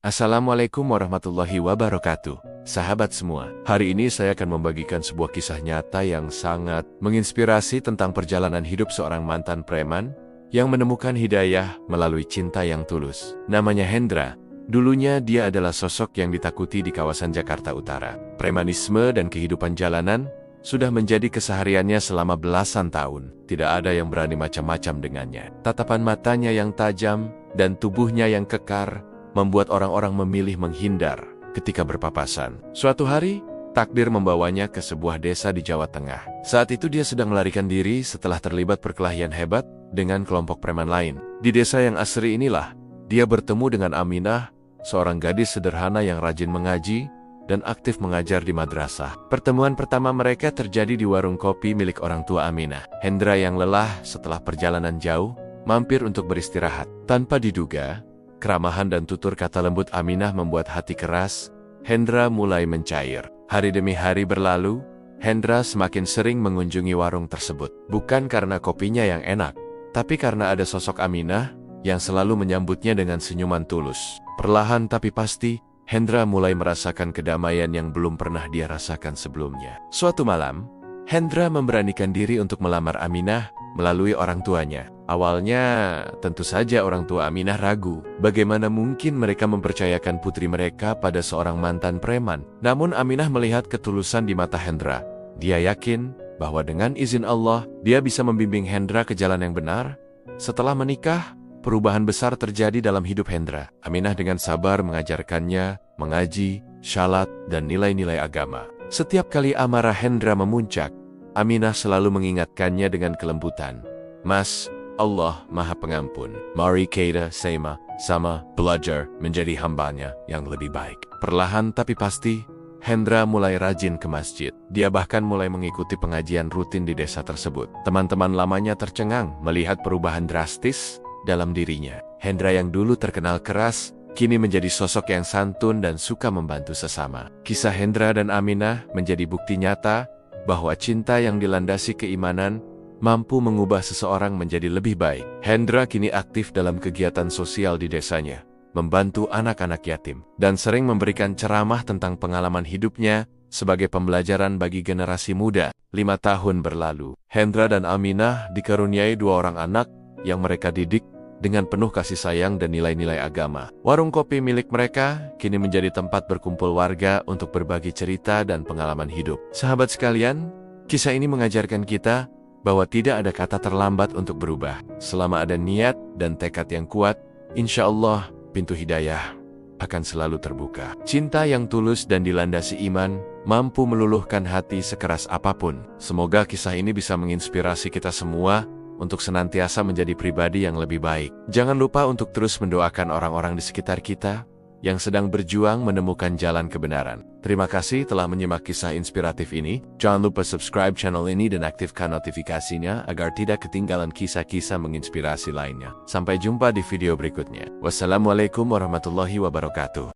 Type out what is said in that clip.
Assalamualaikum warahmatullahi wabarakatuh. Sahabat semua, hari ini saya akan membagikan sebuah kisah nyata yang sangat menginspirasi tentang perjalanan hidup seorang mantan preman yang menemukan hidayah melalui cinta yang tulus. Namanya Hendra. Dulunya dia adalah sosok yang ditakuti di kawasan Jakarta Utara. Premanisme dan kehidupan jalanan sudah menjadi kesehariannya selama belasan tahun. Tidak ada yang berani macam-macam dengannya. Tatapan matanya yang tajam dan tubuhnya yang kekar membuat orang-orang memilih menghindar ketika berpapasan. Suatu hari, takdir membawanya ke sebuah desa di Jawa Tengah. Saat itu dia sedang melarikan diri setelah terlibat perkelahian hebat dengan kelompok preman lain. Di desa yang asri inilah, dia bertemu dengan Aminah, seorang gadis sederhana yang rajin mengaji dan aktif mengajar di madrasah. Pertemuan pertama mereka terjadi di warung kopi milik orang tua Aminah. Hendra yang lelah setelah perjalanan jauh, mampir untuk beristirahat. Tanpa diduga, keramahan dan tutur kata lembut Aminah membuat hati keras Hendra mulai mencair. Hari demi hari berlalu, Hendra semakin sering mengunjungi warung tersebut. Bukan karena kopinya yang enak, tapi karena ada sosok Aminah yang selalu menyambutnya dengan senyuman tulus. Perlahan tapi pasti, Hendra mulai merasakan kedamaian yang belum pernah dia rasakan sebelumnya. Suatu malam, Hendra memberanikan diri untuk melamar Aminah melalui orang tuanya. Awalnya, tentu saja orang tua Aminah ragu. Bagaimana mungkin mereka mempercayakan putri mereka pada seorang mantan preman? Namun Aminah melihat ketulusan di mata Hendra. Dia yakin bahwa dengan izin Allah, dia bisa membimbing Hendra ke jalan yang benar. Setelah menikah, perubahan besar terjadi dalam hidup Hendra. Aminah dengan sabar mengajarkannya mengaji, syalat, dan nilai-nilai agama. Setiap kali amarah Hendra memuncak, Aminah selalu mengingatkannya dengan kelembutan. Mas, Allah Maha Pengampun. Mari kita sama belajar menjadi hambanya yang lebih baik. Perlahan tapi pasti, Hendra mulai rajin ke masjid. Dia bahkan mulai mengikuti pengajian rutin di desa tersebut. Teman-teman lamanya tercengang melihat perubahan drastis dalam dirinya. Hendra yang dulu terkenal keras, kini menjadi sosok yang santun dan suka membantu sesama. Kisah Hendra dan Aminah menjadi bukti nyata bahwa cinta yang dilandasi keimanan mampu mengubah seseorang menjadi lebih baik. Hendra kini aktif dalam kegiatan sosial di desanya, membantu anak-anak yatim, dan sering memberikan ceramah tentang pengalaman hidupnya sebagai pembelajaran bagi generasi muda. 5 tahun berlalu, Hendra dan Aminah dikaruniai 2 orang anak yang mereka didik dengan penuh kasih sayang dan nilai-nilai agama. Warung kopi milik mereka kini menjadi tempat berkumpul warga untuk berbagi cerita dan pengalaman hidup. Sahabat sekalian, kisah ini mengajarkan kita bahwa tidak ada kata terlambat untuk berubah. Selama ada niat dan tekad yang kuat, insya Allah pintu hidayah akan selalu terbuka. Cinta yang tulus dan dilandasi iman mampu meluluhkan hati sekeras apapun. Semoga kisah ini bisa menginspirasi kita semua untuk senantiasa menjadi pribadi yang lebih baik. Jangan lupa untuk terus mendoakan orang-orang di sekitar kita yang sedang berjuang menemukan jalan kebenaran. Terima kasih telah menyimak kisah inspiratif ini. Jangan lupa subscribe channel ini dan aktifkan notifikasinya agar tidak ketinggalan kisah-kisah menginspirasi lainnya. Sampai jumpa di video berikutnya. Wassalamualaikum warahmatullahi wabarakatuh.